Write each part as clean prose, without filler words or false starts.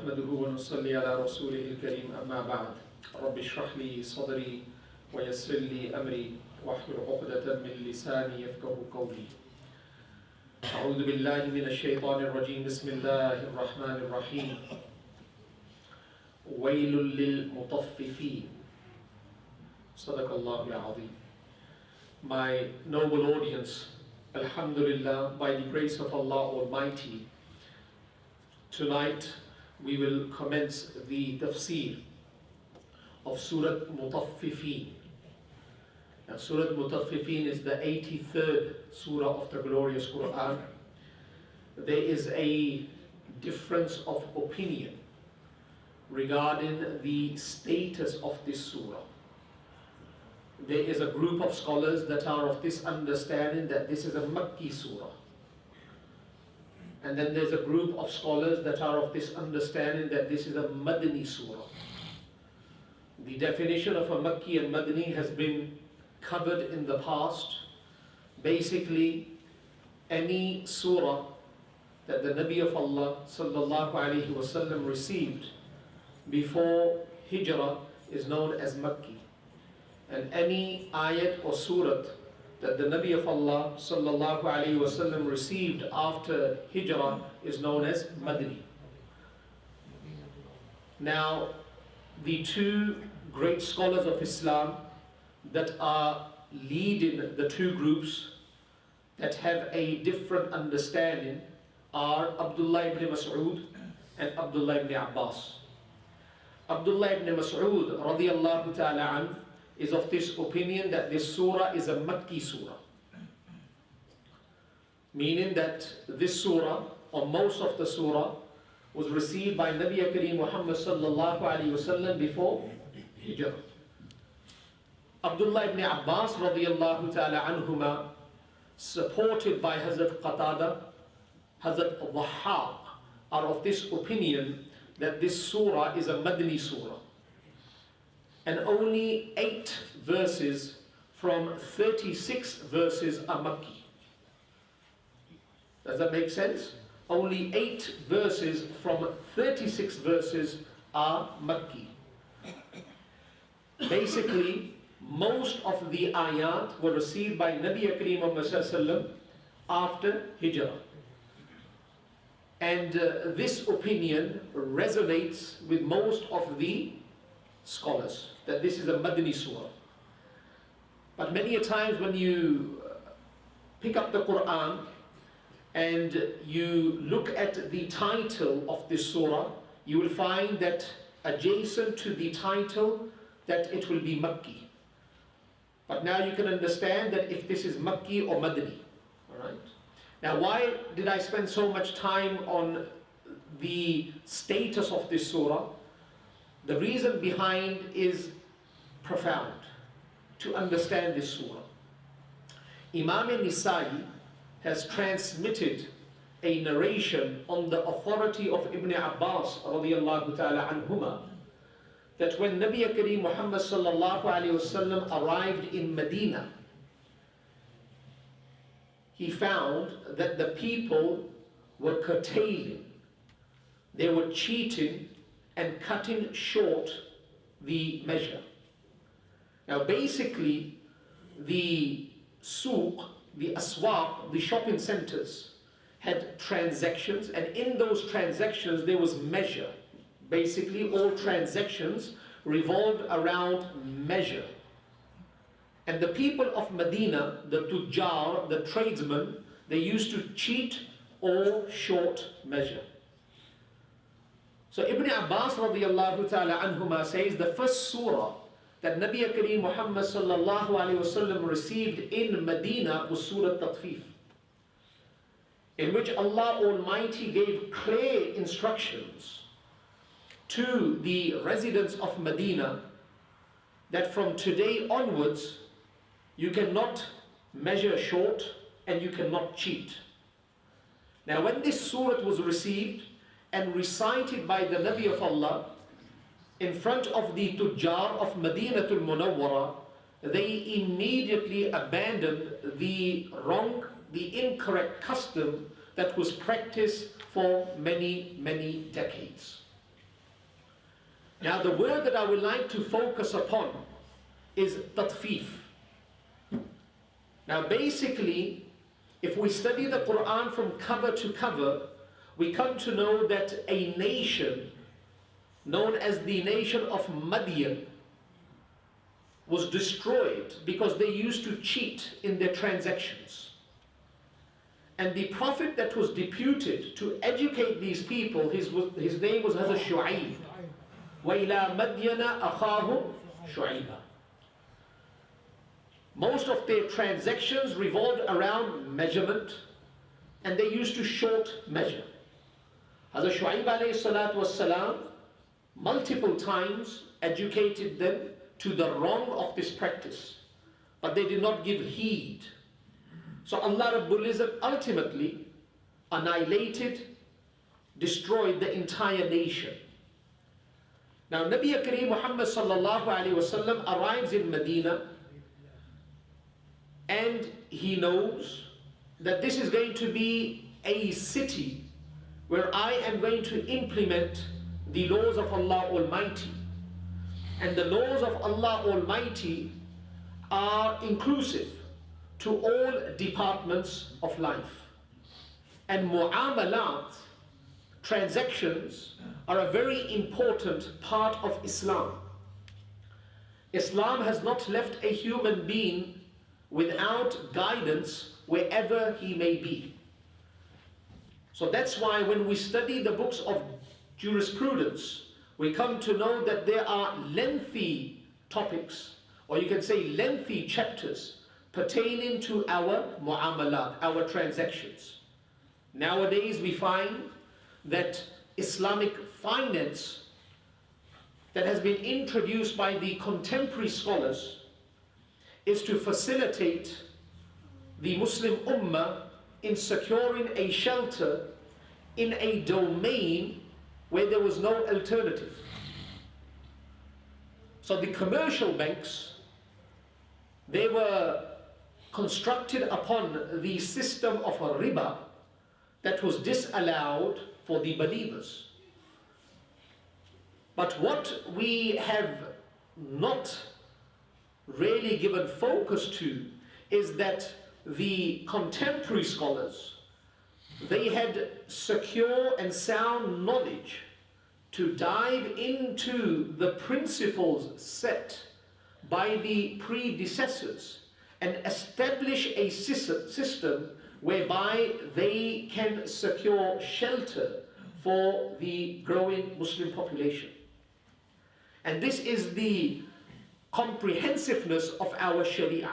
نحمده ونصلي على رسوله الكريم أما بعد رب اشرح لي صدري ويسر لي أمري واحلل عقدة من لساني يفقهوا قولي أعوذ بالله من الشيطان الرجيم بسم الله الرحمن الرحيم ويل للمطففين صدق الله العظيم. My noble audience, Alhamdulillah, by the grace of Allah Almighty, tonight we will commence the Tafseer of Surah Al Mutaffifin. Now, Surah Al Mutaffifin is the 83rd Surah of the glorious Quran. There is a difference of opinion regarding the status of this Surah. There is a group of scholars that are of this understanding that this is a Makki Surah. And then there's a group of scholars that are of this understanding that this is a Madani Surah. The definition of a Makki and Madani has been covered in the past. Basically, any surah that the Nabi of Allah sallallahu alaihi wasallam received before Hijrah is known as Makki. And any ayat or surah that the Nabi of Allah sallallahu alaihi wasallam received after Hijrah is known as Madani. Now, the two great scholars of Islam that are leading the two groups that have a different understanding are Abdullah ibn Mas'ud and Abdullah ibn Abbas. Abdullah ibn Mas'ud radiyallahu ta'ala anhu is of this opinion that this surah is a Makki surah. Meaning that this surah, or most of the surah, was received by Nabi Kareem Muhammad sallallahu alayhi wasallam before Hijrah. Abdullah ibn Abbas radiyallahu ta'ala anhuma, supported by Hazrat Qatada, Hazrat Dhahhak, are of this opinion that this surah is a Madani surah. And only 8 verses from 36 verses are Makki. Does that make sense? Only 8 verses from 36 verses are Makki. Basically, most of the ayat were received by Nabi Kareem Muhammad after Hijrah. And this opinion resonates with most of the scholars, that this is a Madani surah. But many a times when you pick up the Quran and you look at the title of this surah, you will find that adjacent to the title that it will be Makki. But now you can understand that if this is Makki or Madani. Alright? Now, why did I spend so much time on the status of this surah? The reason behind is profound to understand this surah. Imam Nisai has transmitted a narration on the authority of Ibn Abbas radiyallahu ta'ala anhuma, that when Nabi Kareem Muhammad sallallahu alayhi wasallam arrived in Medina, he found that the people were curtailing, they were cheating and cutting short the measure. Now basically, the souk, the aswaq, the shopping centers had transactions, and in those transactions there was measure. Basically, all transactions revolved around measure. And the people of Medina, the tujjar, the tradesmen, they used to cheat or short measure. So Ibn Abbas radiyallahu ta'ala anhuma says the first surah that Nabi Kareem Muhammad sallallahu alayhi wasallam received in Medina was Surah Al-Mutaffifin, in which Allah Almighty gave clear instructions to the residents of Medina that from today onwards you cannot measure short and you cannot cheat. Now when this surah was received and recited by the Nabi of Allah in front of the tujjar of Madinatul Munawwara, they immediately abandoned the wrong, the incorrect custom that was practiced for many, many decades. Now the word that I would like to focus upon is tatfif. Now basically, if we study the Quran from cover to cover, we come to know that a nation known as the nation of Madian was destroyed because they used to cheat in their transactions. And the prophet that was deputed to educate these people, his name was Hazrat Shu'aib. وَإِلَى مَدْيَنَ أَخَاهُمْ شُعَيْبًا. Most of their transactions revolved around measurement, and they used to short measure. Hazrat Shu'aib alayhi salatu wassalam multiple times educated them to the wrong of this practice, but they did not give heed. So Allah Rabbul Izzat ultimately annihilated, destroyed the entire nation. Now Nabi Kareem Muhammad sallallahu alaihi wasallam arrives in Medina, and he knows that this is going to be a city where I am going to implement the laws of Allah Almighty. And the laws of Allah Almighty are inclusive to all departments of life. And mu'amalat, transactions, are a very important part of Islam. Islam has not left a human being without guidance wherever he may be. So that's why when we study the books of jurisprudence, we come to know that there are lengthy topics, or you can say lengthy chapters, pertaining to our mu'amalat, our transactions. Nowadays we find that Islamic finance that has been introduced by the contemporary scholars is to facilitate the Muslim Ummah in securing a shelter in a domain where there was no alternative. So the commercial banks, they were constructed upon the system of a riba that was disallowed for the believers. But what we have not really given focus to is that the contemporary scholars, they had secure and sound knowledge to dive into the principles set by the predecessors and establish a system whereby they can secure shelter for the growing Muslim population. And this is the comprehensiveness of our Sharia.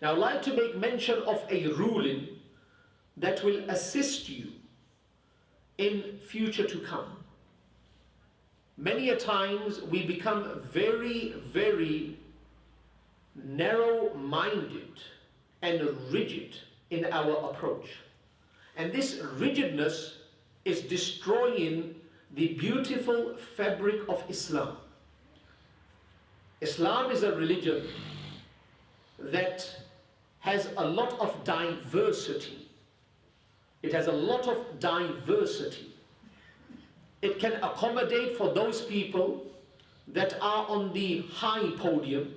Now I'd like to make mention of a ruling that will assist you in future to come. Many a times we become very, very narrow-minded and rigid in our approach. And this rigidness is destroying the beautiful fabric of Islam. Islam is a religion that has a lot of diversity. It has a lot of diversity. It can accommodate for those people that are on the high podium,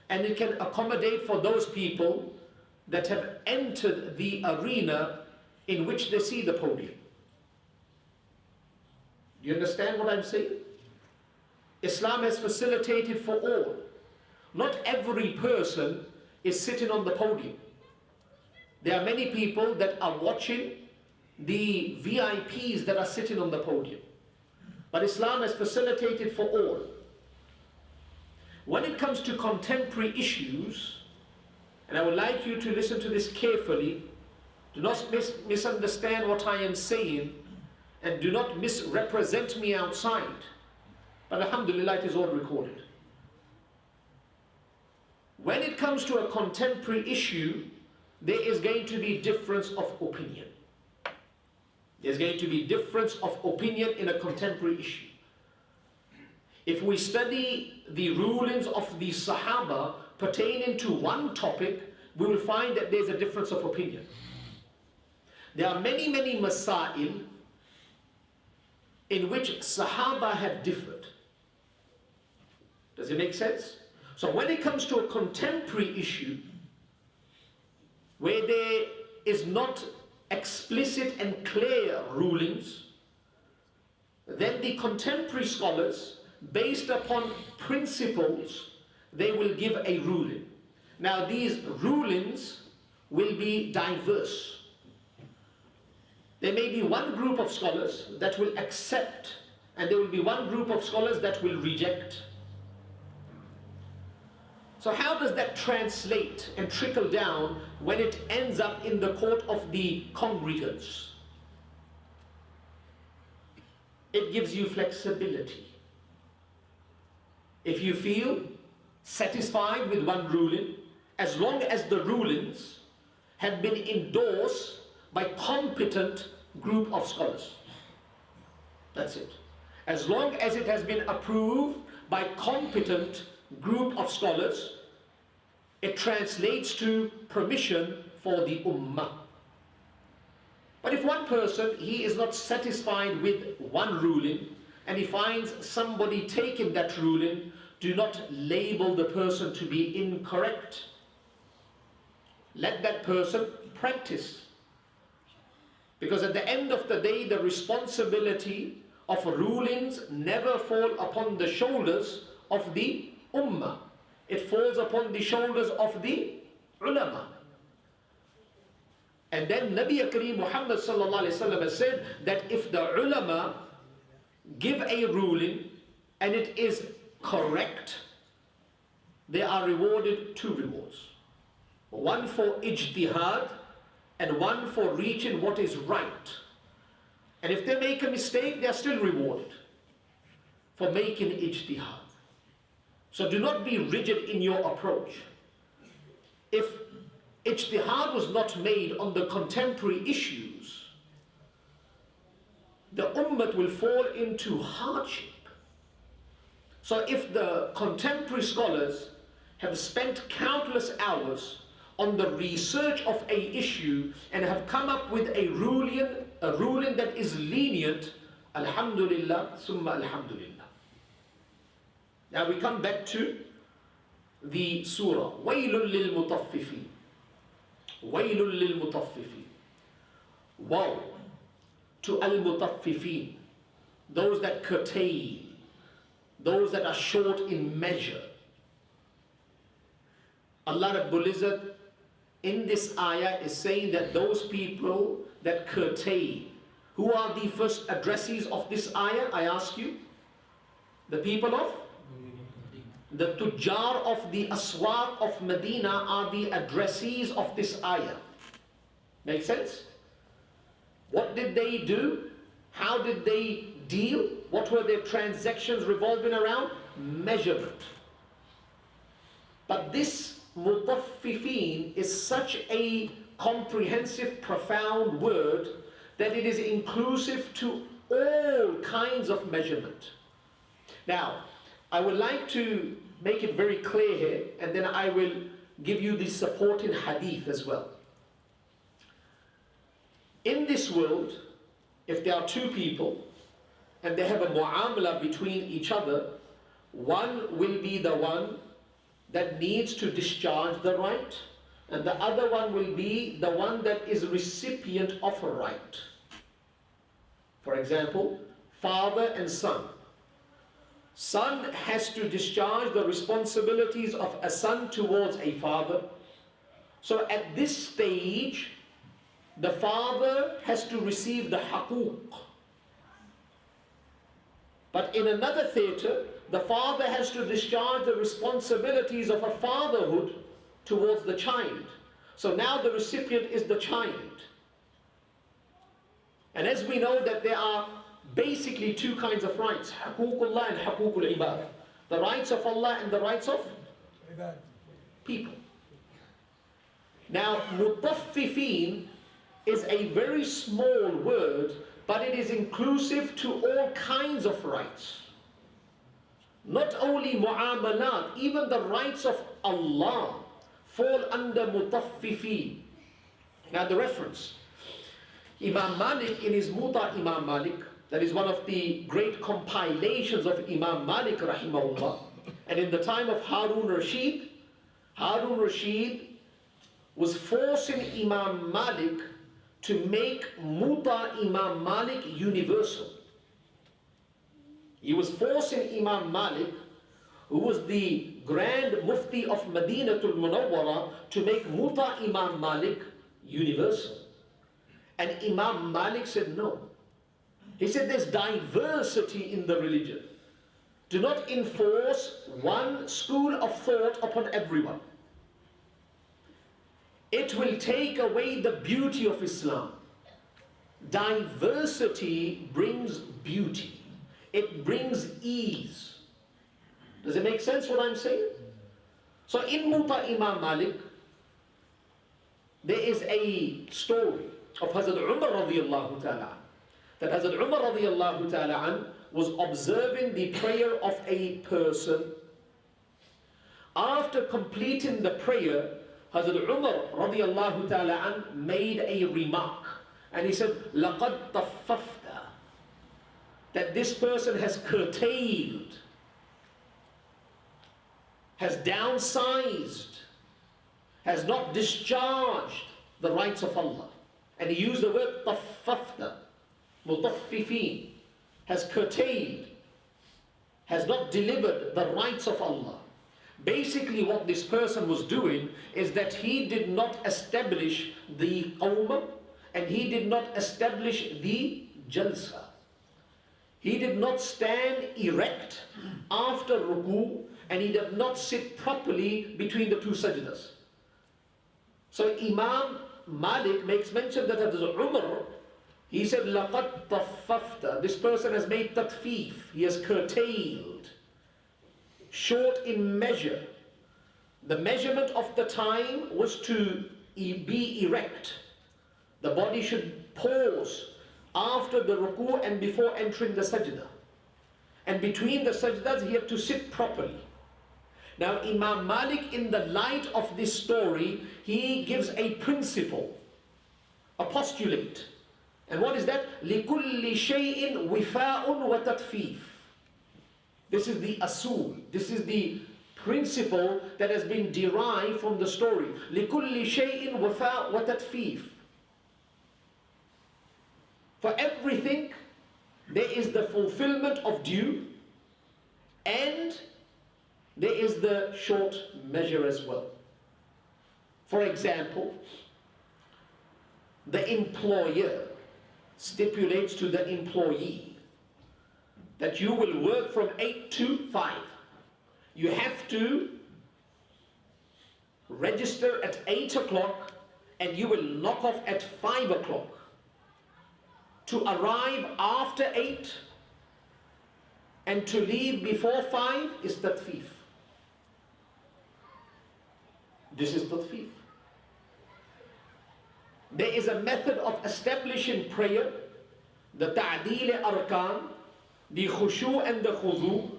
and it can accommodate for those people that have entered the arena in which they see the podium. Do you understand what I'm saying? Islam has facilitated for all. Not every person is sitting on the podium. There are many people that are watching the VIPs that are sitting on the podium. But Islam has facilitated for all. When it comes to contemporary issues, and I would like you to listen to this carefully, do not misunderstand what I am saying, and do not misrepresent me outside. But alhamdulillah, it is all recorded. When it comes to a contemporary issue, there is going to be difference of opinion. There's going to be difference of opinion in a contemporary issue. If we study the rulings of the Sahaba pertaining to one topic, we will find that there's a difference of opinion. There are many, many masail in which Sahaba have differed. Does it make sense? So when it comes to a contemporary issue, where there is not explicit and clear rulings, then the contemporary scholars, based upon principles, they will give a ruling. Now these rulings will be diverse. There may be one group of scholars that will accept, and there will be one group of scholars that will reject. So how does that translate and trickle down when it ends up in the court of the congregants? It gives you flexibility. If you feel satisfied with one ruling, as long as the rulings have been endorsed by competent group of scholars. That's it. As long as it has been approved by competent group of scholars, it translates to permission for the ummah. But if one person, he is not satisfied with one ruling, and he finds somebody taking that ruling, do not label the person to be incorrect. Let that person practice. Because at the end of the day, the responsibility of rulings never fall upon the shoulders of the ummah. It falls upon the shoulders of the ulama. And then Nabi Kareem Muhammad sallallahu alaihi wasallam has said that if the ulama give a ruling and it is correct, they are rewarded 2 rewards. One for ijtihad and one for reaching what is right. And if they make a mistake, they are still rewarded for making ijtihad. So do not be rigid in your approach. If ijtihad was not made on the contemporary issues, the ummah will fall into hardship. So if the contemporary scholars have spent countless hours on the research of a issue and have come up with a ruling that is lenient, alhamdulillah, summa alhamdulillah. Now we come back to the surah. Waylun lil mutaffifin. Waylun lil mutaffifin. Woe to al mutaffifin, those that curtail, those that are short in measure. Allah Rabbul Izzat in this ayah is saying that those people that curtail, who are the first addressees of this ayah, I ask you? The people of? The tujjar of the aswaq of Medina are the addressees of this ayah. Make sense? What did they do? How did they deal? What were their transactions revolving around? Measurement. But this mutaffifin is such a comprehensive, profound word that it is inclusive to all kinds of measurement. Now, I would like to make it very clear here, and then I will give you the supporting hadith as well. In this world, if there are 2 people and they have a mu'amala between each other, one will be the one that needs to discharge the right, and the other one will be the one that is recipient of a right. For example, father and son. Son has to discharge the responsibilities of a son towards a father. So at this stage, the father has to receive the haquq. But in another theatre, the father has to discharge the responsibilities of a fatherhood towards the child. So now the recipient is the child. And as we know that there are basically 2 kinds of rights, haququllah and haququl ibad. The rights of Allah and the rights of people. Now, mutaffifin is a very small word, but it is inclusive to all kinds of rights. Not only mu'amalat, even the rights of Allah fall under mutaffifin. Now the reference. Imam Malik in his Muta, Imam Malik, That is one of the great compilations of Imam Malik rahimahullah. And in the time of Harun Rashid was forcing Imam Malik to make Muta Imam Malik universal. He was forcing Imam Malik, who was the Grand Mufti of Madinatul Munawwara, to make Muta Imam Malik universal. And Imam Malik said no. He said there's diversity in the religion. Do not enforce one school of thought upon everyone. It will take away the beauty of Islam. Diversity brings beauty. It brings ease. Does it make sense what I'm saying? So in Muta Imam Malik, there is a story of Hazrat Umar radiyallahu ta'ala, that Hazrat Umar radiyallahu ta'ala was observing the prayer of a person. After completing the prayer, Hazrat Umar radiyallahu ta'ala made a remark, and he said, لَقَدْ طَفَّفْتَ, that this person has curtailed, has downsized, has not discharged the rights of Allah. And he used the word طَفَّفْتَ, Mutaffifin, has curtailed, has not delivered the rights of Allah. Basically what this person was doing is that he did not establish the qawmah, and he did not establish the jalsa. He did not stand erect after ruku, and he did not sit properly between the two sajdas. So Imam Malik makes mention that as Umar, he said, لَقَدْ طَفَّفْتَ, this person has made tatfif, he has curtailed, short in measure. The measurement of the time was to be erect. The body should pause after the ruku and before entering the sajda. And between the sajdas, he had to sit properly. Now Imam Malik, in the light of this story, he gives a principle, a postulate. And what is that? لِكُلِّ شَيْءٍ وِفَاءٌ وَتَطْفِيفٌ. This is the asul, this is the principle that has been derived from the story. لِكُلِّ شَيْءٍ وَفَاءٌ وَتَطْفِيفٌ. For everything, there is the fulfillment of due, and there is the short measure as well. For example, the employer stipulates to the employee that you will work from 8 to 5. You have to register at 8 o'clock and you will knock off at 5 o'clock. To arrive after 8 and to leave before 5 is tatfif. This is tatfif. There is a method of establishing prayer, the ta'deel arkan, the khushu and the khudu.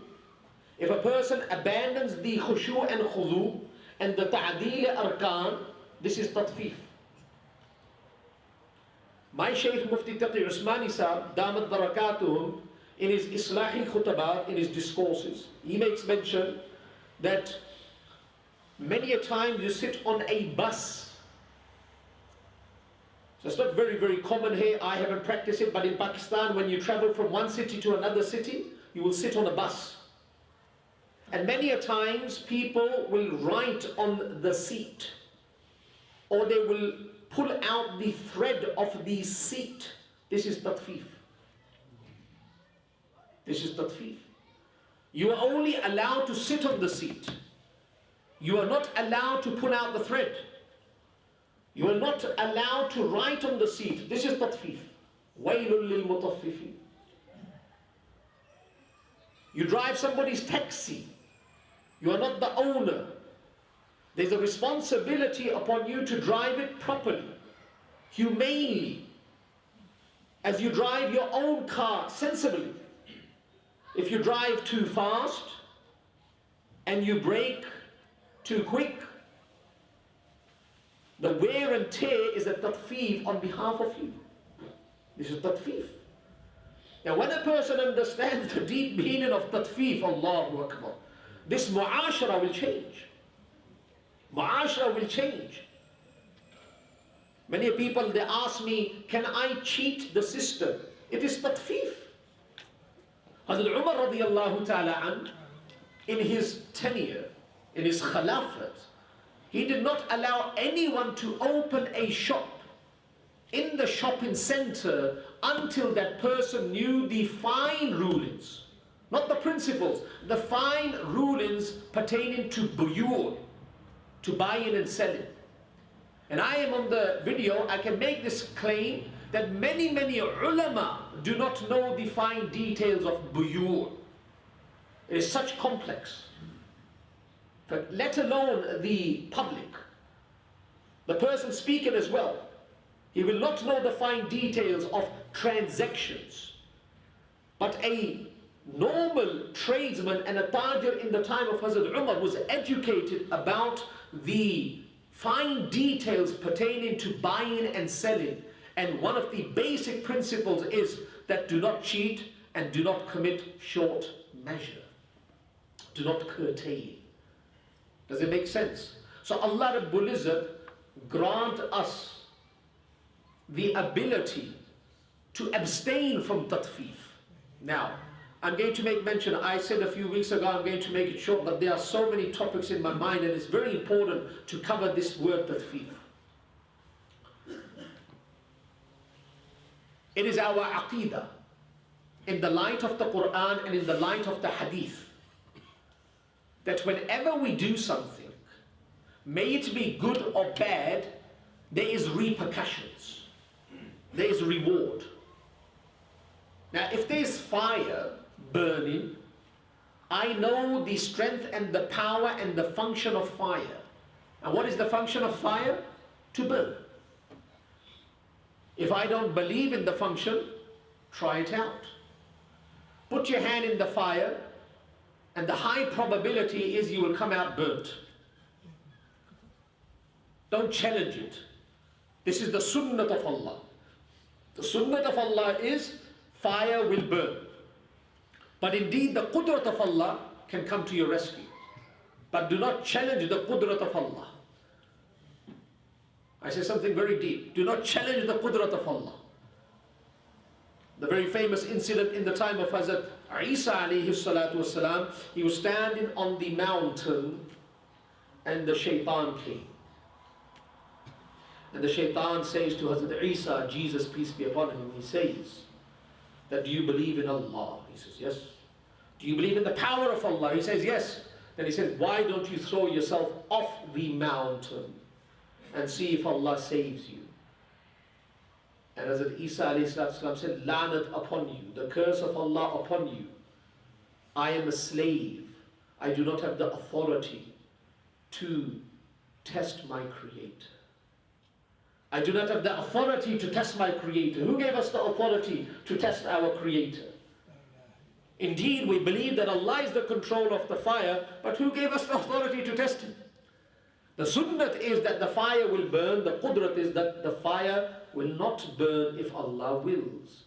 If a person abandons the khushu and khudu and the ta'deel arkan, this is tatfif. My Shaykh Mufti Taqi Usmani Sahib, Damat Barakatuhum, in his Islahi Khutabat, in his discourses, he makes mention that many a time you sit on a bus. So it's not very, very common here. I haven't practiced it, but in Pakistan, when you travel from one city to another city, you will sit on a bus. And many a times people will write on the seat, or they will pull out the thread of the seat. This is tatfif. This is tatfif. You are only allowed to sit on the seat. You are not allowed to pull out the thread. You are not allowed to write on the seat. This is tatfif. Waylun lil mutaffifin. You drive somebody's taxi. You are not the owner. There's a responsibility upon you to drive it properly, humanely, as you drive your own car sensibly. If you drive too fast and you brake too quick, the wear and tear is a tatfif on behalf of you. This is tatfif. Now when a person understands the deep meaning of tatfif, Allahu Akbar, this mu'ashara will change. Mu'ashara will change. Many people, they ask me, can I cheat the system? It is tatfif. Hazrat Umar radiallahu ta'ala an, in his tenure, in his khilafat, he did not allow anyone to open a shop in the shopping center until that person knew the fine rulings, not the principles, the fine rulings pertaining to buyur, to buying and selling. And I am on the video, I can make this claim that many ulama do not know the fine details of buyur. It is such complex. But let alone the public, the person speaking as well, he will not know the fine details of transactions. But a normal tradesman and a tajir in the time of Hazrat Umar was educated about the fine details pertaining to buying and selling. And one of the basic principles is that do not cheat and do not commit short measure. Do not curtail. Does it make sense? So Allah Rabbul Izzat grant us the ability to abstain from tatfif. Now, I'm going to make mention, I said a few weeks ago, I'm going to make it short, but there are so many topics in my mind and it's very important to cover this word tatfif. It is our aqeedah, in the light of the Quran and in the light of the hadith, that whenever we do something, may it be good or bad, there is repercussions, there is reward. Now if there is fire burning, I know the strength and the power and the function of fire. And what is the function of fire? To burn. If I don't believe in the function, try it out. Put your hand in the fire, and the high probability is you will come out burnt. Don't challenge it. This is the sunnah of Allah. The sunnah of Allah is fire will burn. But indeed the qudrat of Allah can come to your rescue. But do not challenge the qudrat of Allah. I say something very deep. Do not challenge the qudrat of Allah. The very famous incident in the time of Hazrat Isa alayhi salatu wasalam, he was standing on the mountain and the shaitan came. And the shaitan says to Hazrat Isa, Jesus peace be upon him, he says, that do you believe in Allah? He says, yes. Do you believe in the power of Allah? He says, yes. Then he says, why don't you throw yourself off the mountain and see if Allah saves you? And Hazrat Isa ﷺ said, La'nat upon you, the curse of Allah upon you. I am a slave. I do not have the authority to test my Creator. I do not have the authority to test my Creator. Who gave us the authority to test our Creator? Indeed, we believe that Allah is the controller of the fire, but who gave us the authority to test Him? The sunnah is that the fire will burn, the qudrat is that the fire will not burn if Allah wills.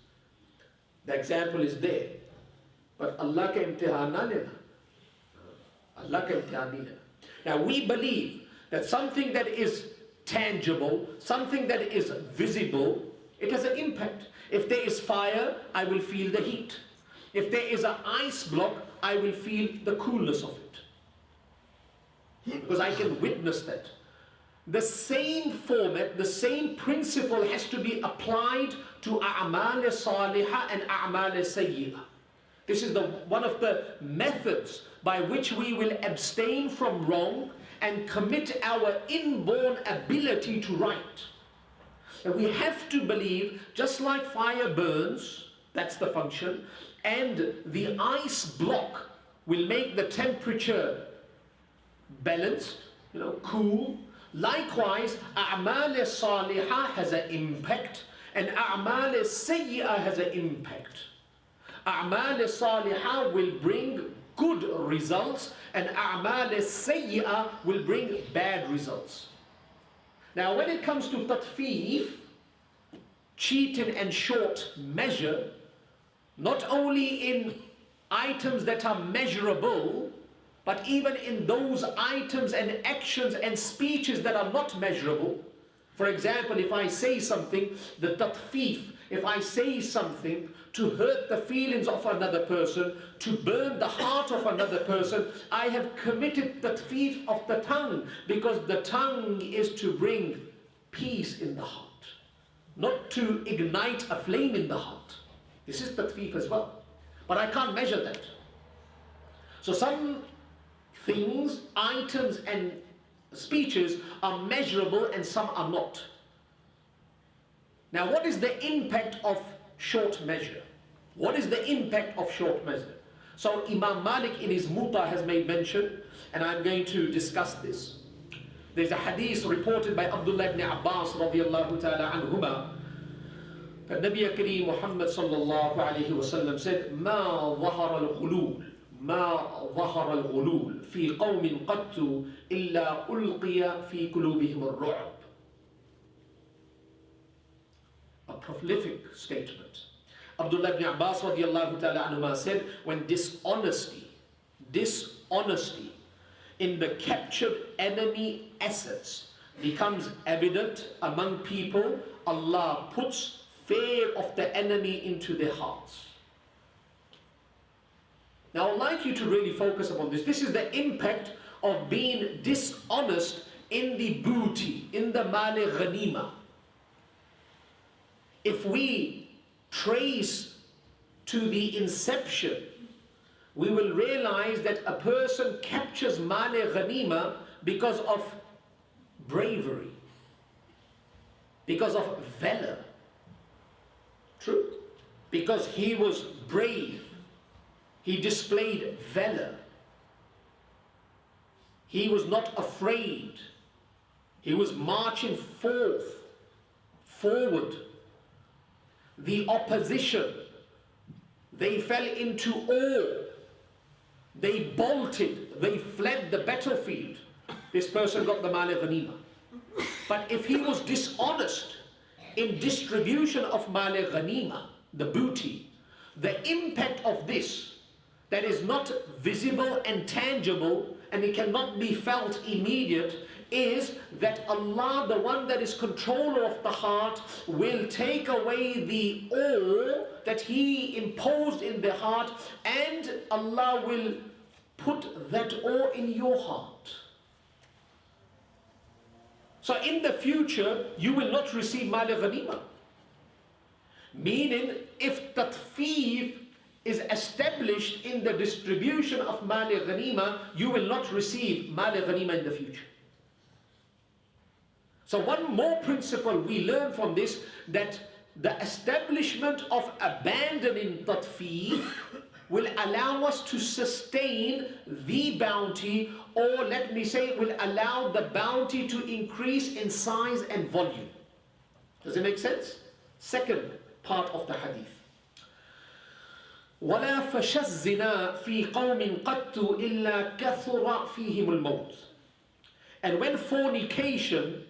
The example is there. But Allah ka imtihan na lena. Allah ka imtihan nahi lena. Now we believe that something that is tangible, something that is visible, it has an impact. If there is fire, I will feel the heat. If there is an ice block, I will feel the coolness of it. Because I can witness that. The same format, the same principle has to be applied to a'mal salihah and a'mal sayyi'ah. This is one of the methods by which we will abstain from wrong and commit our inborn ability to right. And we have to believe, just like fire burns, that's the function, and the ice block will make the temperature balanced, cool. Likewise, a'mal salihah has an impact, and a'mal sayyi'ah has an impact. A'mal salihah will bring good results, and a'mal sayyi'ah will bring bad results. Now when it comes to tatfif, cheating and short measure, Not only in items that are measurable, but even in those items and actions and speeches that are not measurable. For example, if I say something, the tatfif, if I say something to hurt the feelings of another person, to burn the heart of another person, I have committed tatfif of the tongue, because the tongue is to bring peace in the heart, not to ignite a flame in the heart. This is tatfif as well. But I can't measure that. So some things, items and speeches are measurable and some are not. Now, what is the impact of short measure? What is the impact of short measure? So Imam Malik in his Muta has made mention, and I'm going to discuss this. There's a hadith reported by Abdullah ibn Abbas radiyallahu ta'ala anhuma, that Nabi Kareem Muhammad sallallahu alayhi wa sallam said, "Ma ظهر الغلول ما ظهر الغلول في قوم قط إلا ألقي في قلوبهم الرعب." A prolific statement. Abdullah ibn Abbas radiallahu ta'ala anhuma said, when dishonesty in the captured enemy assets becomes evident among people, Allah puts fear of the enemy into their hearts. Now I'd like you to really focus upon this. This is the impact of being dishonest in the booty, in the mali ghanima. If we trace to the inception, we will realize that a person captures mali ghanima because of bravery, because of valor. True? Because he was brave. He displayed valor. He was not afraid. He was marching forward. The opposition, they fell into awe. They bolted. They fled the battlefield. This person got the mal ghanima. But if he was dishonest in distribution of mal ghanima, the booty, the impact of this, that is not visible and tangible, and it cannot be felt immediate, is that Allah, the one that is controller of the heart, will take away the awe that He imposed in the heart, and Allah will put that awe in your heart. So in the future, you will not receive mal ghanima. Meaning, if tatfif is established in the distribution of mal ghanima, you will not receive mal ghanima in the future. So one more principle we learn from this, that the establishment of abandoning tatfif will allow us to sustain the bounty, or let me say, will allow the bounty to increase in size and volume. Does it make sense? Second part of the hadith. وَلَا فَشَ الزِّنَا فِي قَوْمٍ قَطُّ إِلَّا كَثُرَ فِيهِمُ الْمَوْتِ. And when fornication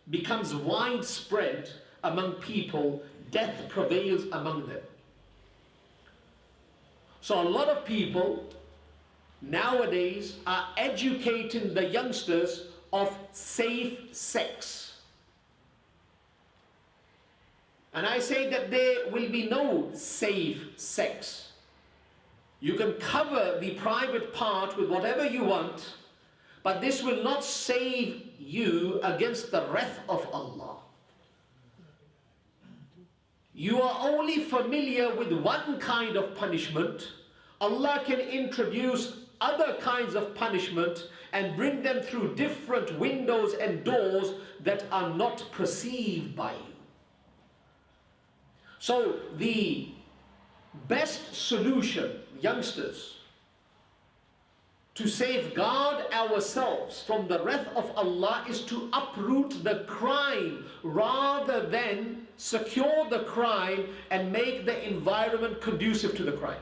becomes widespread among people, death prevails among them. So a lot of people nowadays are educating the youngsters of safe sex. And I say that there will be no safe sex. You can cover the private part with whatever you want, but this will not save you against the wrath of Allah. You are only familiar with one kind of punishment. Allah can introduce other kinds of punishment and bring them through different windows and doors that are not perceived by you. So the best solution, youngsters, to safeguard ourselves from the wrath of Allah is to uproot the crime rather than secure the crime and make the environment conducive to the crime.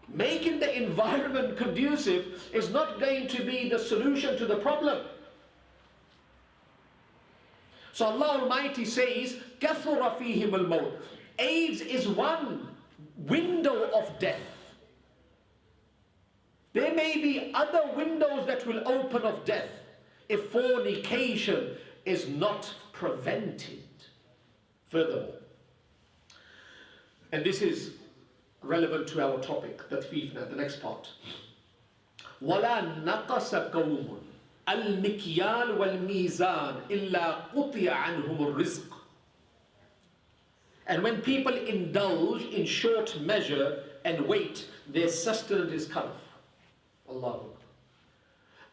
Making the environment conducive is not going to be the solution to the problem. So Allah Almighty says, كَثُرَ فِيهِمُ الْمَوْتِ. AIDS is one window of death. There may be other windows that will open of death if fornication is not prevented. Furthermore, and this is relevant to our topic, Tatfifna, the next part. وَلَا نَقَصَ قَوْمٌ الْمِكْيَالُ وَالْمِيزَانِ إِلَّا قُطِيَ عَنْهُمُ الرِّزْقِ. And when people indulge in short measure and weight, their sustenance is cut off. Allah.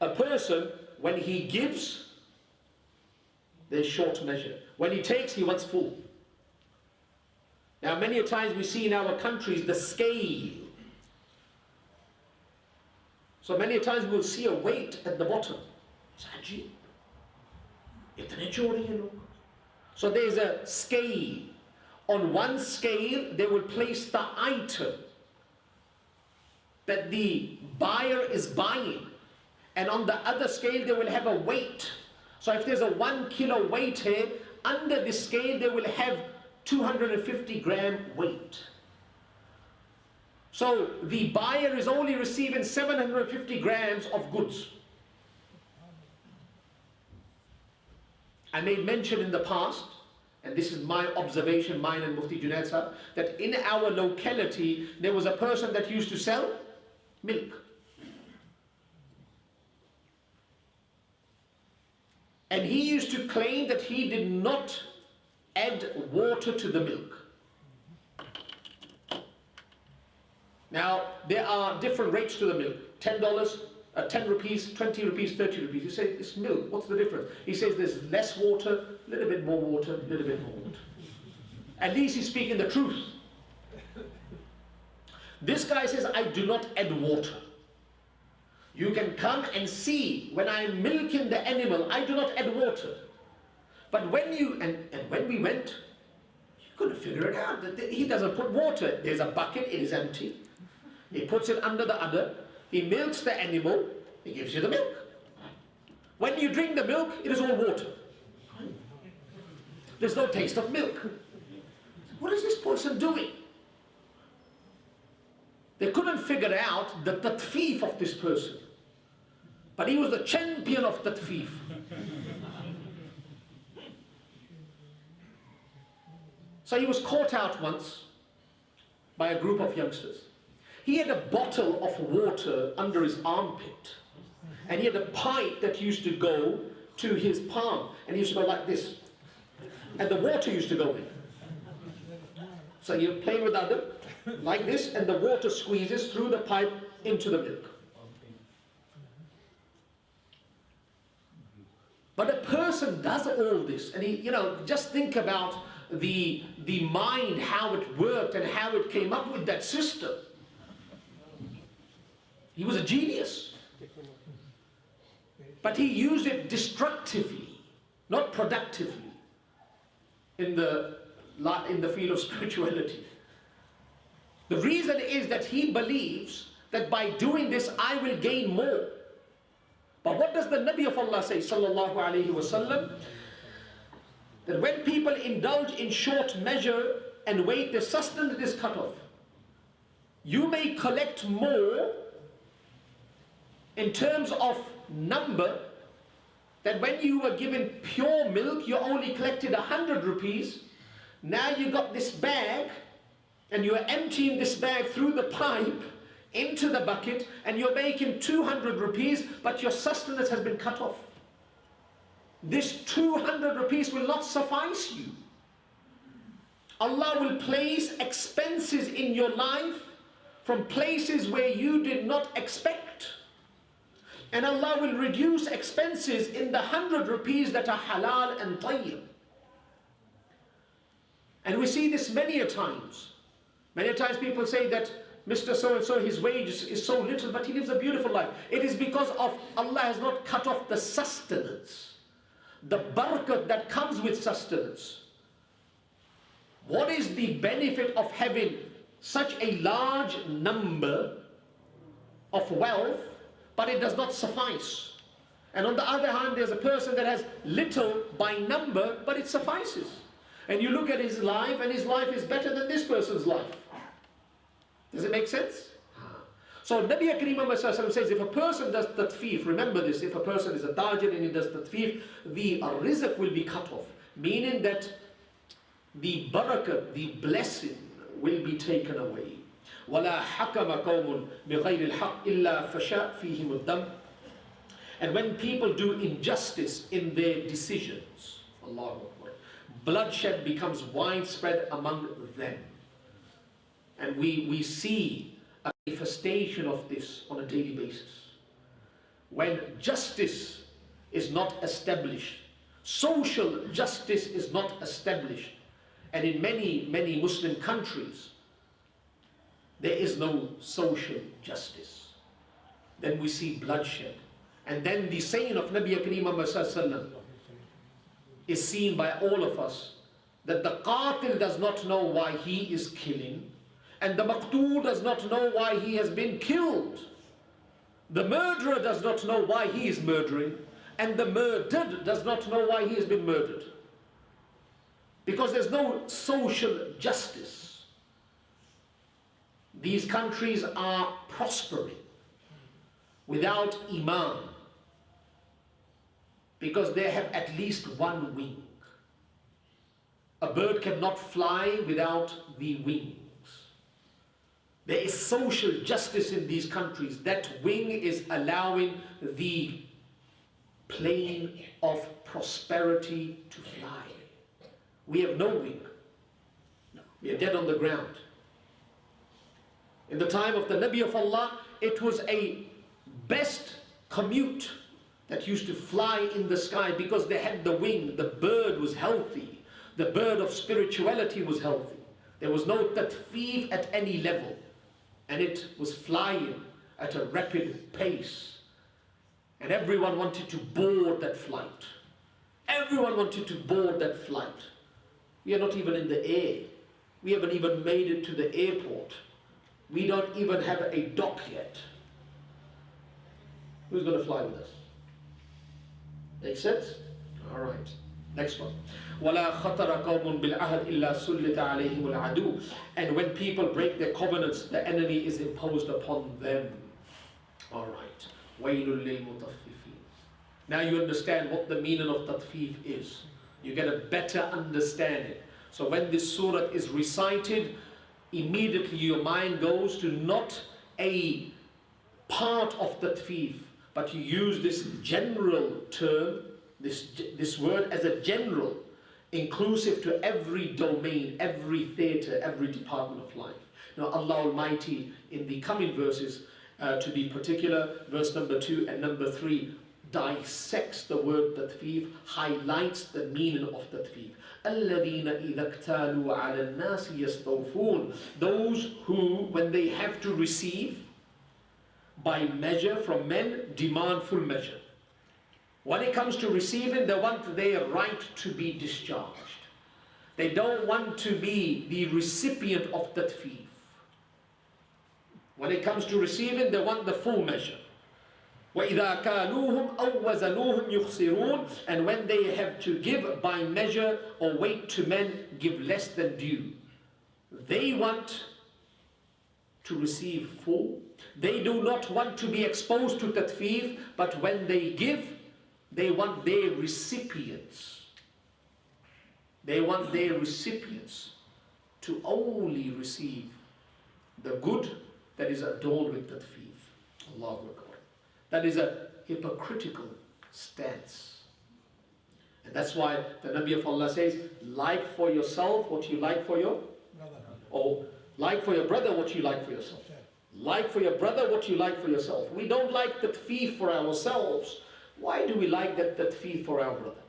A person, when he gives, there's short measure. When he takes, he wants full. Now, many a times we see in our countries the scale. So many a times we'll see a weight at the bottom. It's ajib. Itne chori hai log. So there's a scale. On one scale, they will place the item that the buyer is buying. And on the other scale, they will have a weight. So if there's a 1 kilo weight here, under this scale, they will have 250 gram weight. So the buyer is only receiving 750 grams of goods. I made mention in the past, and this is my observation, mine and Mufti Junaid Sahab, that in our locality, there was a person that used to sell milk. And he used to claim that he did not add water to the milk. Now, there are different rates to the milk. $10, 10 rupees, 20 rupees, 30 rupees. You say, it's milk, what's the difference? He says there's less water, a little bit more water, a little bit more water. At least he's speaking the truth. This guy says, I do not add water. You can come and see, when I'm milking the animal, I do not add water. But when you, and when we went, you couldn't figure it out. He doesn't put water. There's a bucket, it is empty. He puts it under the udder. He milks the animal. He gives you the milk. When you drink the milk, it is all water. There's no taste of milk. What is this person doing? They couldn't figure out the tatfif of this person. But he was the champion of tatfif. So he was caught out once by a group of youngsters. He had a bottle of water under his armpit. And he had a pipe that used to go to his palm. And he used to go like this. And the water used to go in. So you're playing with Adam, like this, and the water squeezes through the pipe into the milk. But a person does all this, and he, just think about the mind, how it worked and how it came up with that system. He was a genius. But he used it destructively, not productively, in the field of spirituality. The reason is that he believes that by doing this I will gain more. But what does the Nabi of Allah say, sallallahu alaihi wasallam? That when people indulge in short measure and weight, their sustenance is cut off. You may collect more in terms of number, that when you were given pure milk, you only collected 100 rupees. Now you got this bag, and you're emptying this bag through the pipe into the bucket, and you're making 200 rupees, but your sustenance has been cut off. This 200 rupees will not suffice you. Allah will place expenses in your life from places where you did not expect. And Allah will reduce expenses in the 100 rupees that are halal and tayyib. And we see this many a times. Many a times people say that Mr. So-and-so, his wage is so little, but he lives a beautiful life. It is because of Allah has not cut off the sustenance, the barakat that comes with sustenance. What is the benefit of having such a large number of wealth, but it does not suffice? And on the other hand, there's a person that has little by number, but it suffices. And you look at his life, and his life is better than this person's life. Does it make sense? So Nabi Kareem says, if a person does tatfif, remember this, if a person is a tajir and he does tatfif, the rizq will be cut off. Meaning that the barakat, the blessing will be taken away. وَلَا حَكَمَ قَوْمٌ بِغَيْرِ الْحَقِّ إِلَّا فَشَاءَ فِيهِمُ الدَّمْ. And when people do injustice in their decisions, Allahu Akbar, bloodshed becomes widespread among them. And we see a manifestation of this on a daily basis. When justice is not established, social justice is not established, and in many Muslim countries, there is no social justice, then we see bloodshed. And then the saying of Nabi Kareem is seen by all of us, that the qatil does not know why he is killing, and the maqtul does not know why he has been killed. The murderer does not know why he is murdering, and the murdered does not know why he has been murdered. Because there's no social justice. These countries are prospering without Imam, because they have at least one wing. A bird cannot fly without the wings. There is social justice in these countries. That wing is allowing the plane of prosperity to fly. We have no wing. We are dead on the ground. In the time of the Nabi of Allah, it was a best commute that used to fly in the sky because they had the wing. The bird was healthy. The bird of spirituality was healthy. There was no tatfif at any level. And it was flying at a rapid pace. And everyone wanted to board that flight. Everyone wanted to board that flight. We are not even in the air. We haven't even made it to the airport. We don't even have a dock yet. Who's going to fly with us? Make sense? All right. Next one. وَلَا خَطَرَ قَوْمٌ بِالْعَهْدِ إِلَّا سُلِّطَ عَلَيْهِمُ الْعَدُوُّ. And when people break their covenants, the enemy is imposed upon them. All right. وَيْلٌ لِلْمُطَفِّفِينَ. Now you understand what the meaning of tatfif is. You get a better understanding. So when this surah is recited, immediately your mind goes to not a part of tatfif, but you use this general term, this word as a general, inclusive to every domain, every theatre, every department of life. Now Allah Almighty, in the coming verses, to be particular, verse number 2 and number 3, dissects the word tatfif, highlights the meaning of tatfif. الَّذِينَ إِذَا اكْتَالُوا عَلَى النَّاسِ يَسْتَوْفُونَ. Those who, when they have to receive by measure from men, demand full measure. When it comes to receiving, they want their right to be discharged. They don't want to be the recipient of tatfif. When it comes to receiving, they want the full measure. وَإِذَا كَالُوهُمْ أَوْ وَزَنُوهُمْ يُخْسِرُونَ. And when they have to give by measure or weight to men, give less than due. They want to receive full. They do not want to be exposed to tatfif, but when they give, they want their recipients. They want their recipients to only receive the good that is adorned with tatfif. Allahu Akbar. That is a hypocritical stance. And that's why the Nabi of Allah says, like for yourself what you like for your brother. Or like for your brother what you like for yourself. Like for your brother what you like for yourself. We don't like tatfif for ourselves. Why do we like that tatfif for our brother?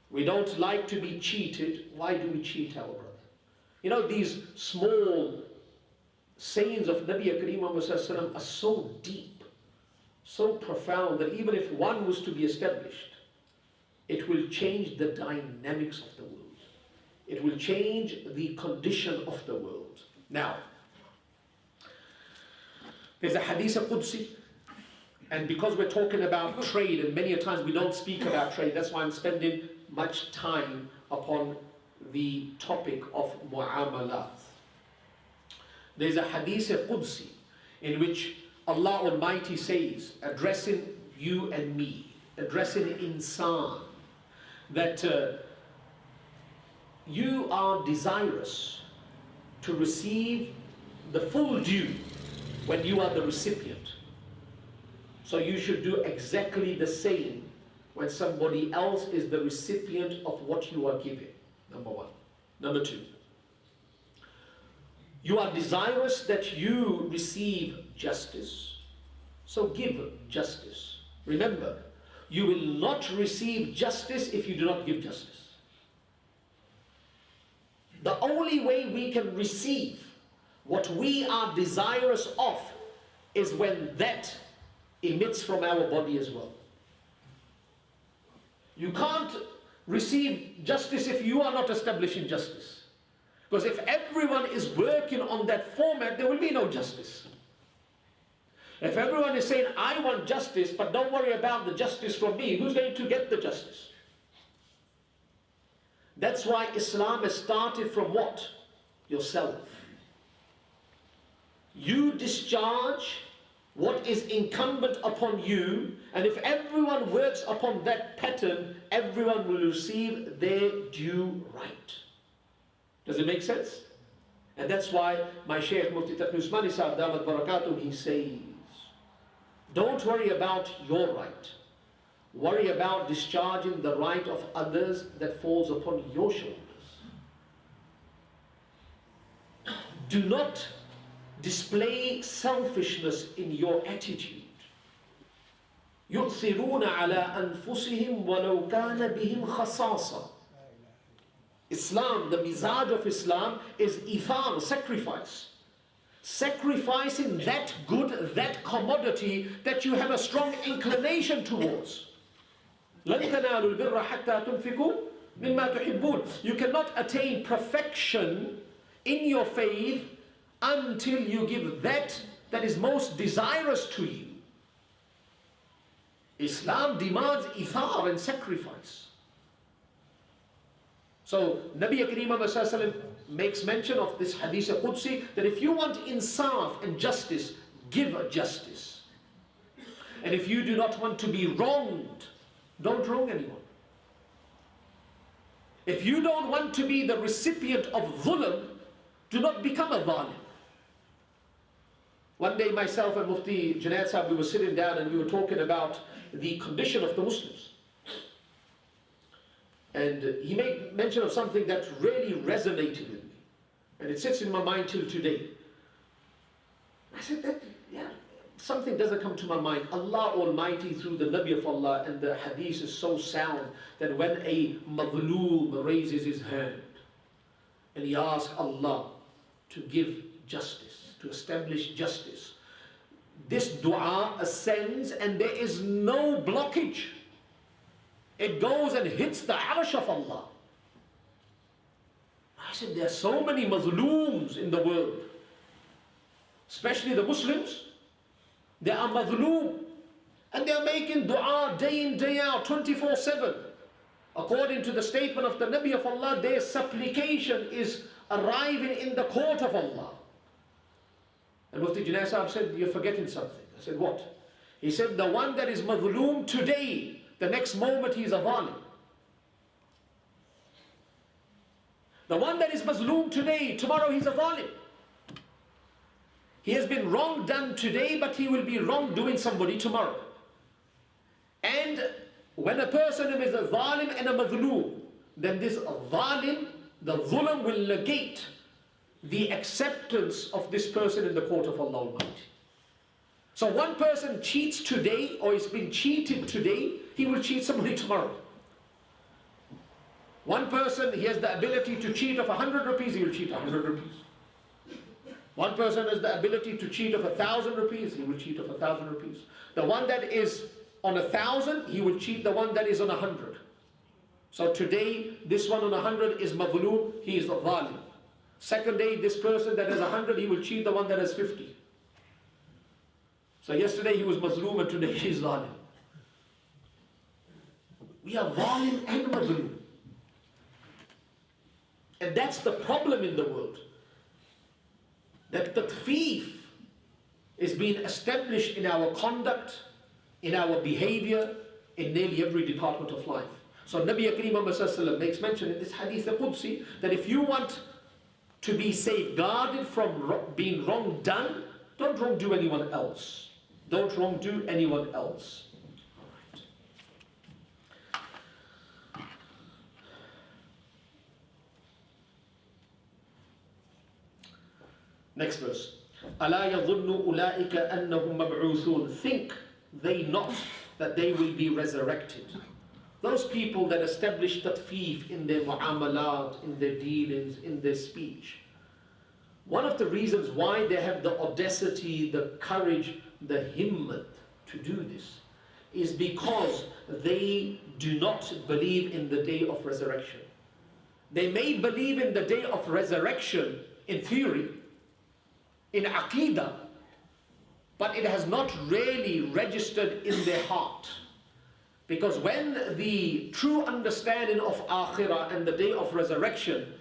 We don't like to be cheated. Why do we cheat our brother? You know, these small sayings of Nabi Kareem are so deep, so profound, that even if one was to be established, it will change the dynamics of the world. It will change the condition of the world. Now, there's a hadith Qudsi, and because we're talking about trade, and many a times we don't speak about trade, that's why I'm spending much time upon the topic of mu'amalat. There's a hadith Qudsi in which Allah Almighty says, addressing you and me, addressing insan, that you are desirous to receive the full due when you are the recipient. So you should do exactly the same when somebody else is the recipient of what you are giving. Number one. Number two, you are desirous that you receive justice, so give justice. Remember, you will not receive justice if you do not give justice. The only way we can receive what we are desirous of is when that emits from our body as well. You can't receive justice if you are not establishing justice. Because if everyone is working on that format, there will be no justice. If everyone is saying, I want justice, but don't worry about the justice from me, who's going to get the justice? That's why Islam has started from what? Yourself. You discharge what is incumbent upon you, and if everyone works upon that pattern, everyone will receive their due right. Does it make sense? And that's why my Shaykh Mufti Taqi Usmani Sahib Damat Barakatuh, he says, don't worry about your right. Worry about discharging the right of others that falls upon your shoulders. Do not display selfishness in your attitude. يُؤْثِرُونَ عَلَىٰ أَنفُسِهِمْ وَلَوْ كَانَ بِهِمْ خَصَاصًا. Islam, the mizaj of Islam is ithar, sacrifice. Sacrificing that good, that commodity that you have a strong inclination towards. لَن تَنَالُوا الْبِرَّ حَتَّى تُنْفِقُوا مِمَّا تُحِبُّونَ. You cannot attain perfection in your faith until you give that is most desirous to you. Islam demands ithar and sacrifice. So Nabi Kareem makes mention of this hadith Qudsi, that if you want insaf and justice, give justice. And if you do not want to be wronged, don't wrong anyone. If you don't want to be the recipient of dhulm, do not become a dhalim. One day myself and Mufti Junaid Sahib, we were sitting down and we were talking about the condition of the Muslims. And he made mention of something that really resonated with me. And it sits in my mind till today. I said that, something doesn't come to my mind. Allah Almighty through the Nabi of Allah, and the hadith is so sound that when a madhloom raises his hand and he asks Allah to give justice, to establish justice, this dua ascends and there is no blockage. It goes and hits the arsh of Allah. I said, there are so many mazlooms in the world, especially the Muslims. They are mazloom, and they are making dua day in, day out, 24/7. According to the statement of the Nabi of Allah, their supplication is arriving in the court of Allah. And Mufti Junaid Sahib said, you're forgetting something. I said, what? He said, the one that is mazloom today, the next moment he is a zalim. The one that is mazloom today, tomorrow he's a zalim. He has been wrong done today, but he will be wrong doing somebody tomorrow. And when a person is a zalim and a mazloom, then this zalim, the zulm, will negate the acceptance of this person in the court of Allah Almighty. So one person cheats today, or is being cheated today, he will cheat somebody tomorrow. One person, he has the ability to cheat of 100 rupees, he will cheat 100 rupees. One person has the ability to cheat of 1,000 rupees, he will cheat of 1,000 rupees. The one that is on 1,000, he will cheat the one that is on 100. So today, this one on 100 is mazloom, he is the zalim. Second day, this person that has 100, he will cheat the one that has 50. So yesterday he was mazloom and today he is zalim. We are zalim and mazloom. And that's the problem in the world. That tatfeef is being established in our conduct, in our behavior, in nearly every department of life. So Nabi Kareem Muhammad makes mention in this hadith al-Qudsi that if you want to be safeguarded from being wrong done, don't wrongdo anyone else. Don't wrongdo anyone else. Next verse. أَلَا يَظُنُّ أُولَٰئِكَ أَنَّهُمْ مَبْعُوثُونَ. Think they not that they will be resurrected. Those people that establish tatfeef in their mu'amalat, in their dealings, in their speech. One of the reasons why they have the audacity, the courage, the himmat to do this is because they do not believe in the day of resurrection. They may believe in the day of resurrection in theory, in Aqidah, but it has not really registered in their heart. Because when the true understanding of Akhirah and the day of resurrection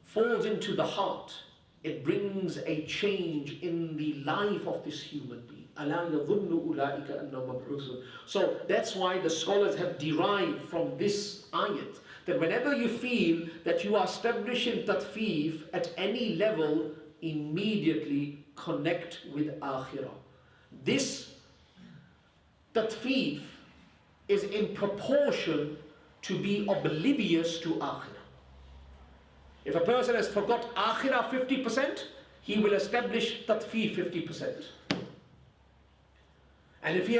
falls into the heart, it brings a change in the life of this human being. So that's why the scholars have derived from this ayat that whenever you feel that you are establishing tatfeef at any level, immediately connect with Akhirah. This tatfeef is in proportion to be oblivious to Akhirah. If a person has forgot Akhirah 50%, he will establish tatfeef 50%. And if he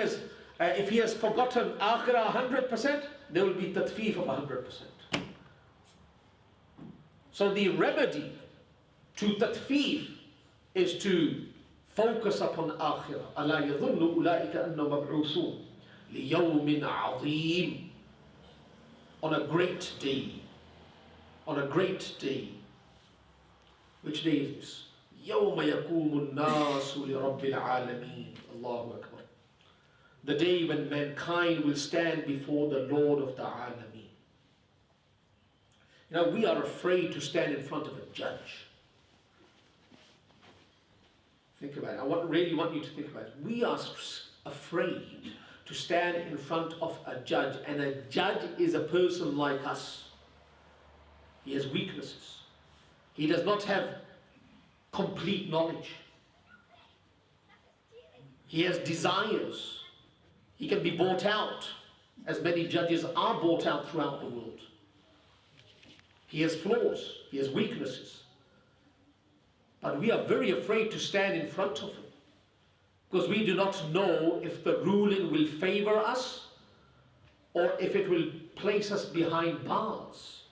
has forgotten Akhirah 100%, there will be tatfeef of 100%. So the remedy to tatfeef is to focus upon Akhirah. أَلَا يَظُنُّ أُولَٰئِكَ أَنَّهُمْ مَبْعُوثُونَ لِيَوْمٍ عَظِيمٍ. On a great day. On a great day. Which day is this? يَوْمَ يَقُومُ النَّاسُ لِرَبِّ الْعَالَمِينَ. Allahu Akbar. The day when mankind will stand before the Lord of the Alameen. You know, we are afraid to stand in front of a judge. Think about it. I really want you to think about it. We are afraid to stand in front of a judge, and a judge is a person like us. He has weaknesses. He does not have complete knowledge. He has desires. He can be bought out, as many judges are bought out throughout the world. He has flaws. He has weaknesses. But we are very afraid to stand in front of him, because we do not know if the ruling will favor us or if it will place us behind bars.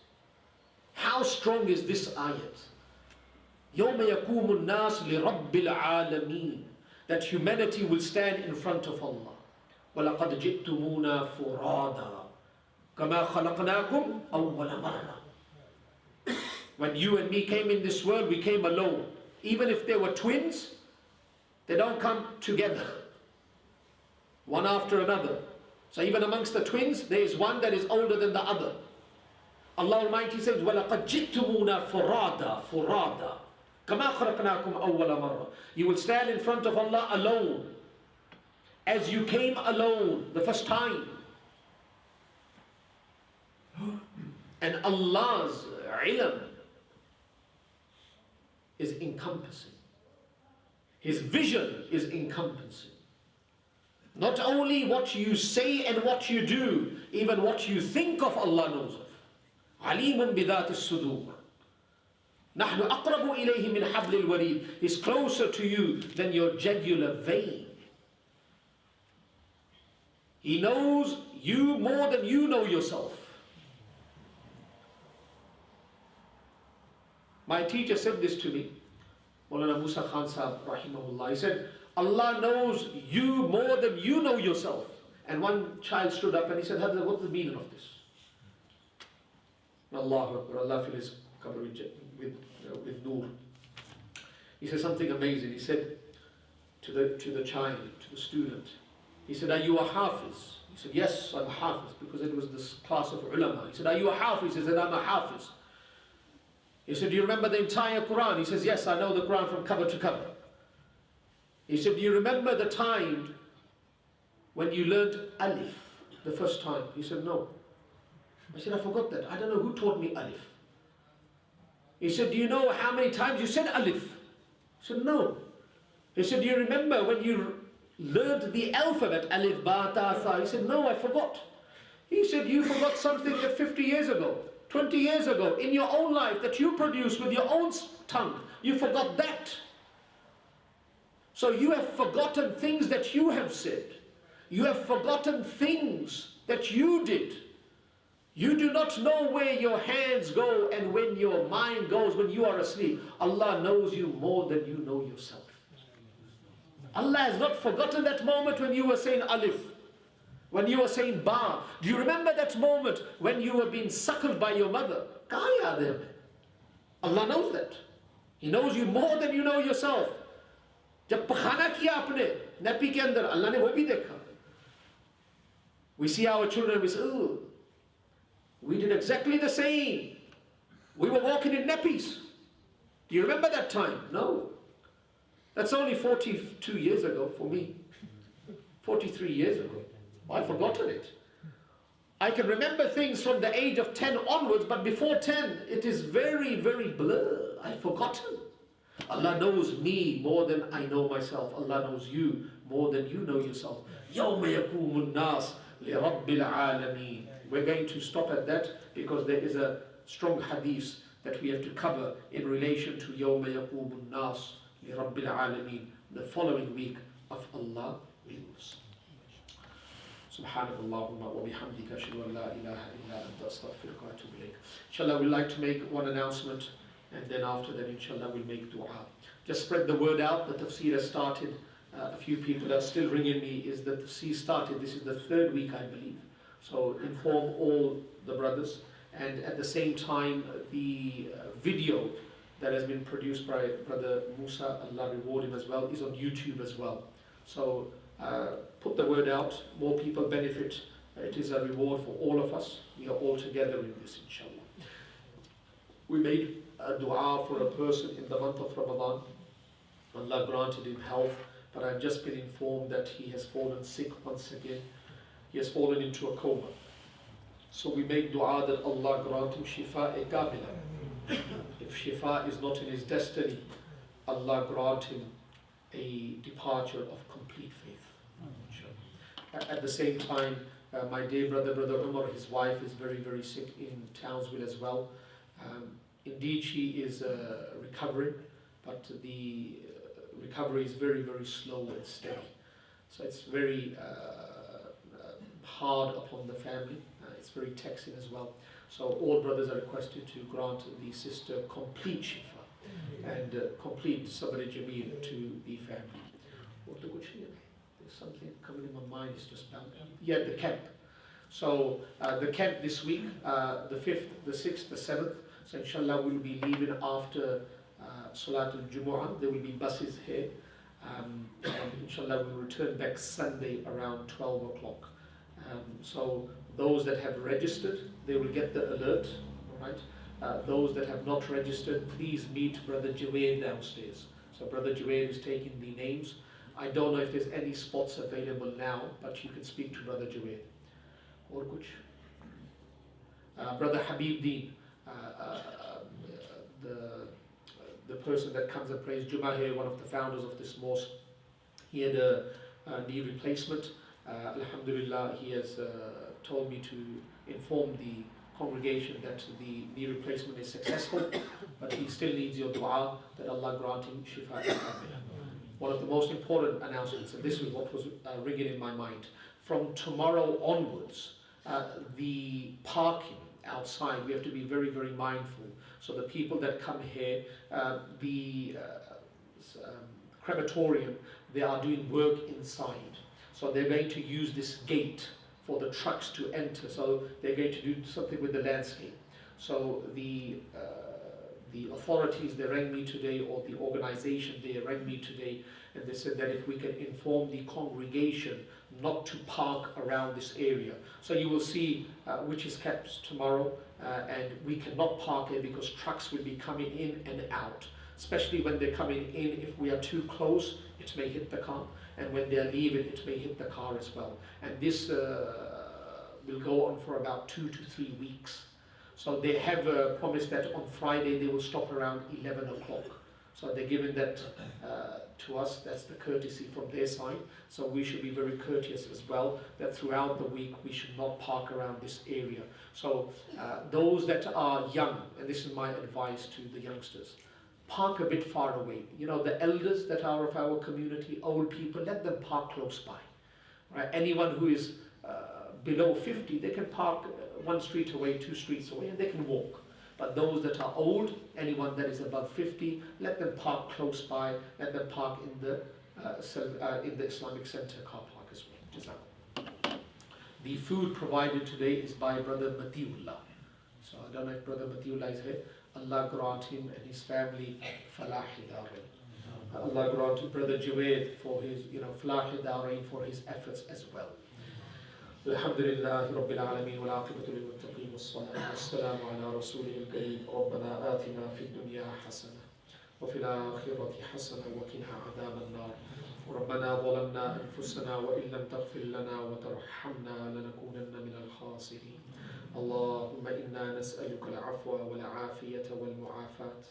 How strong is this ayat? يَوْمَ يَقُومُ النَّاسُ لِرَبِّ الْعَالَمِينَ. That humanity will stand in front of Allah. وَلَقَدْ جِئْتُمُونَا فُرَادًا كَمَا خَلَقْنَاكُمْ أَوَّلَ مَرَّةٍ. When you and me came in this world, we came alone. Even if they were twins, they don't come together, one after another. So even amongst the twins, there is one that is older than the other. Allah Almighty says, وَلَقَدْ جِئْتُمُونَا فُرَادًا فُرَادًا كَمَا خَلَقْنَاكُمْ أَوَّلَ مَرَّةٍ. You will stand in front of Allah alone, as you came alone the first time. And Allah's ilm is encompassing. His vision is encompassing. Not only what you say and what you do, even what you think of, Allah knows of. عَلِيمٌ بِذَاتِ الصُّدُورِ. نَحْنُ أَقْرَبُ إِلَيْهِ مِنْ حَبْلِ الْوَرِيدِ. He's closer to you than your jugular vein. He knows you more than you know yourself. My teacher said this to me, Maulana Musa Khan Sahib, rahimahullah. He said, Allah knows you more than you know yourself. And one child stood up and he said, Hadza, what's the meaning of this? Allahu Akbar, Allah fill his cover with nur. He said something amazing. He said to the child, to the student, he said, are you a hafiz? He said, yes, I'm a hafiz, because it was this class of ulama. He said, are you a hafiz? He said, I'm a hafiz. He said, do you remember the entire Quran? He says, yes, I know the Quran from cover to cover. He said, do you remember the time when you learned Alif the first time? He said, no. I said, I forgot that. I don't know who taught me Alif. He said, do you know how many times you said Alif? I said, no. He said, do you remember when you learned the alphabet, Alif, Ba, Ta, Tha? He said, no, I forgot. He said, you forgot something that 50 years ago, 20 years ago, in your own life that you produced with your own tongue. You forgot that. So you have forgotten things that you have said. You have forgotten things that you did. You do not know where your hands go and when your mind goes when you are asleep. Allah knows you more than you know yourself. Allah has not forgotten that moment when you were saying Alif, when you were saying Ba. Do you remember that moment when you were being suckled by your mother? Allah knows that. He knows you more than you know yourself. जब पखाना किया आपने नपी के अंदर, अल्लाह ने वो भी देखा. We see our children, we say, oh, we did exactly the same. We were walking in nappies. Do you remember that time? No. That's only 42 years ago for me. 43 years ago. I've forgotten it. I can remember things from the age of 10 onwards, but before 10, it is very, very blurred. I've forgotten. Allah knows me more than I know myself. Allah knows you more than you know yourself. يَوْمَ يَقُومُ النَّاسِ لِرَبِّ الْعَالَمِينَ. We're going to stop at that because there is a strong hadith that we have to cover in relation to يَوْمَ يَقُومُ النَّاسِ لِرَبِّ الْعَالَمِينَ, the following week of Allah wills. سبحانك اللهم وبحمدك أشهد أن لا إله إلا أنت أستغفرك وأتوب إليك. Inshallah, we'd like to make one announcement, and then after that, inshallah, we'll make dua. Just spread the word out. The tafseer has started. A few people are still ringing me. Is the tafseer started? This is the third week, I believe. So inform all the brothers. And at the same time, the video that has been produced by Brother Musa, Allah reward him as well, is on YouTube as well. So put the word out. More people benefit. It is a reward for all of us. We are all together in this, inshallah. We made a dua for a person in the month of Ramadan. Allah granted him health, but I've just been informed that he has fallen sick once again. He has fallen into a coma. So we make dua that Allah grant him shifa kamila. If shifa is not in his destiny, Allah grant him a departure of complete faith. At the same time, my dear brother Umar, his wife is very, very sick in Townsville as well. Indeed, she is recovering, but the recovery is very, very slow and steady. So it's very hard upon the family. It's very taxing as well. So all brothers are requested to grant the sister complete shifa and complete sabr jameel to the family. There's something coming in my mind, it's just bound. Yeah, the camp. So the camp this week, the 5th, the 6th, the 7th. So inshallah we'll be leaving after Salat al-Jumu'ah. There will be buses here. And inshallah we'll return back Sunday around 12 o'clock. So those that have registered, they will get the alert. Right? Those that have not registered, please meet Brother Jawaid downstairs. So Brother Jawaid is taking the names. I don't know if there's any spots available now, but you can speak to Brother Jawaid. Or kuch? Brother Habib Deen, the person that comes and prays Jummah here, one of the founders of this mosque, he had a knee replacement. Alhamdulillah, he has told me to inform the congregation that the knee replacement is successful, but he still needs your dua that Allah grant him shifa. One of the most important announcements, and this is what was ringing in my mind, from tomorrow onwards, the parking outside, we have to be very, very mindful. So the people that come here, the crematorium, they are doing work inside. So they're going to use this gate for the trucks to enter. So they're going to do something with the landscape. So the the authorities, they rang me today, or the organization, they rang me today, and they said that if we can inform the congregation not to park around this area. So you will see which is kept tomorrow, and we cannot park here because trucks will be coming in and out. Especially when they're coming in, if we are too close, it may hit the car, and when they're leaving, it may hit the car as well. And this will go on for about 2 to 3 weeks. So they have promised that on Friday they will stop around 11 o'clock. So they're giving that to us. That's the courtesy from their side. So we should be very courteous as well, that throughout the week we should not park around this area. So those that are young, and this is my advice to the youngsters, park a bit far away. You know, the elders that are of our community, old people, let them park close by. Right? Anyone who is below 50, they can park 1 street away, 2 streets away, and they can walk. But those that are old, anyone that is above 50, let them park close by, let them park in the Islamic Center car park as well. Jazakallah. The food provided today is by Brother Matiullah. So I don't know if Brother Matiullah is here. Allah grant him and his family falah darain. Allah grant Brother Javed for his, falah darain, for his efforts as well. Alhamdulillah Rabbil Alameen wal aqibatu lil muttaqin was salatu wassalamu ala rasulihil kareem. Rabbana atina fid dunya hasana wa fil akhirati hasana wa qina adhaban nar. ربنا ظلمنا أنفسنا وإن لم تغفر لنا وترحمنا لنكونن من الخاسرين. اللهم إنا نسألك العفو والعافية والمعافاة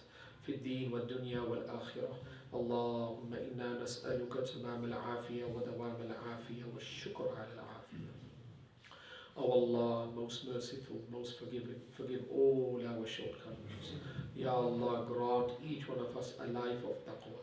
في الدين والدنيا والآخرة. اللهم إنا نسألك تمام العافية ودوام العافية والشكر على العافية. O Allah, most merciful, most forgiving, forgive all our shortcomings. Ya Allah, grant each one of us a life of taqwa,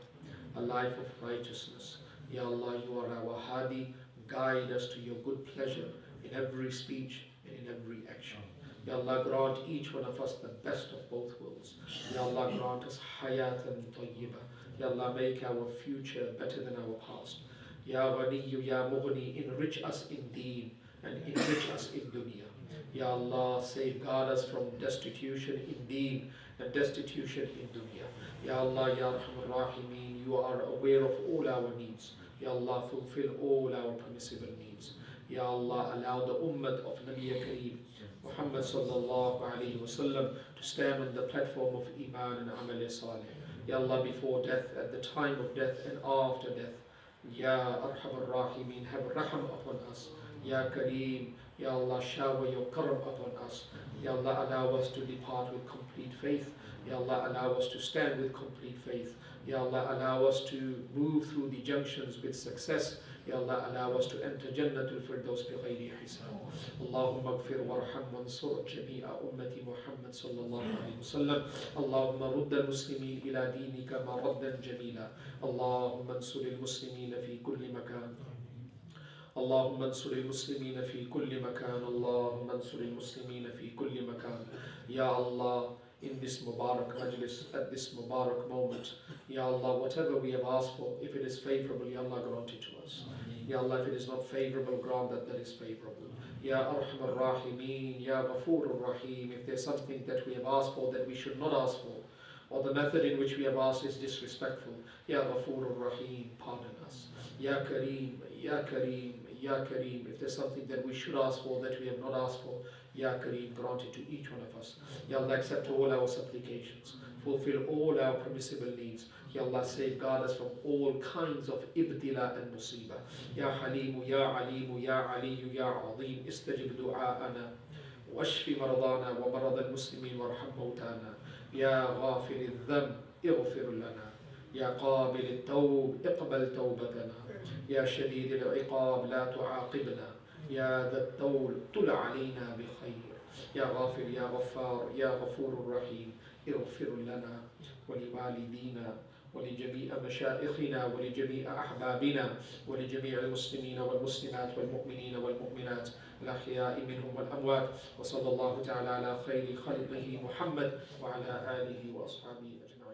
a life of righteousness. Ya Allah, you are our hadi, guide us to your good pleasure in every speech and in every action. Ya Allah, grant each one of us the best of both worlds. Ya Allah, grant us hayatan tayyiba. Ya Allah, make our future better than our past. Ya Ghaniyu, Ya Mughni, enrich us in deen and enrich us in dunya. Ya Allah, safeguard us from destitution in deen and destitution in dunya. Ya Allah, Ya Arhamar Rahimeen, you are aware of all our needs. Ya Allah, fulfill all our permissible needs. Ya Allah, allow the ummah of Nabi Kareem Muhammad sallallahu alayhi wa sallam to stand on the platform of Iman and Amal Salih. Ya Allah, before death, at the time of death, and after death. Ya Arhamar Rahimeen, have raham upon us. Ya Kareem, Ya Allah, shower your karam upon us. Ya Allah, allow us to depart with complete faith. Ya Allah, allow us to stand with complete faith. Ya Allah, allow us to move through the junctions with success. Ya Allah, allow us to enter Jannatul Firdaus bighayri hisab. Allahumma gfir warham wansur jami'a ummati Muhammad sallallahu alayhi wa sallam. Allahumma rudda al-muslimin ila dinika maraddan jamila. Allahumma ansur al-muslimina fi kulli makan. اللهم انصر المسلمين في كل مكان. اللهم انصر المسلمين في كل مكان. Ya Allah, in this Mubarak Majlis, at this Mubarak moment, Ya Allah, whatever we have asked for, if it is favorable, Ya Allah, grant it to us. Ya Allah, if it is not favorable, grant that is favorable. Ya Arhamar Rahimeen, Ya Ghafoor Rahim, if there's something that we have asked for that we should not ask for, or the method in which we have asked is disrespectful, Ya Ghafoor Rahim, pardon us. Ya Kareem, Ya Kareem, Ya Kareem, if there's something that we should ask for that we have not asked for, Ya Kareem, grant it to each one of us. Ya Allah, accept all our supplications, fulfill all our permissible needs. Ya Allah, safeguard us from all kinds of ibtila and musibah. Ya Halimu, Ya Alimu, Ya Aliyu, Ya Azim, istajib du'a'ana, washfi maradana wa marad al-muslimin warham mawtana. Ya ghafir al-dhanb, اغفر لنا. يا قابل التوب اقبل توبتنا. يا شديد العقاب لا تعاقبنا. يا ذا الطول طل علينا بخير. يا غافر يا غفار يا غفور رحيم اغفر لنا ولوالدينا ولجميع مشائخنا ولجميع أحبابنا ولجميع المسلمين والمسلمات والمؤمنين والمؤمنات الأحياء منهم والأموات. وصلى الله تعالى على خير خلقه محمد وعلى آله وأصحابه أجمعين.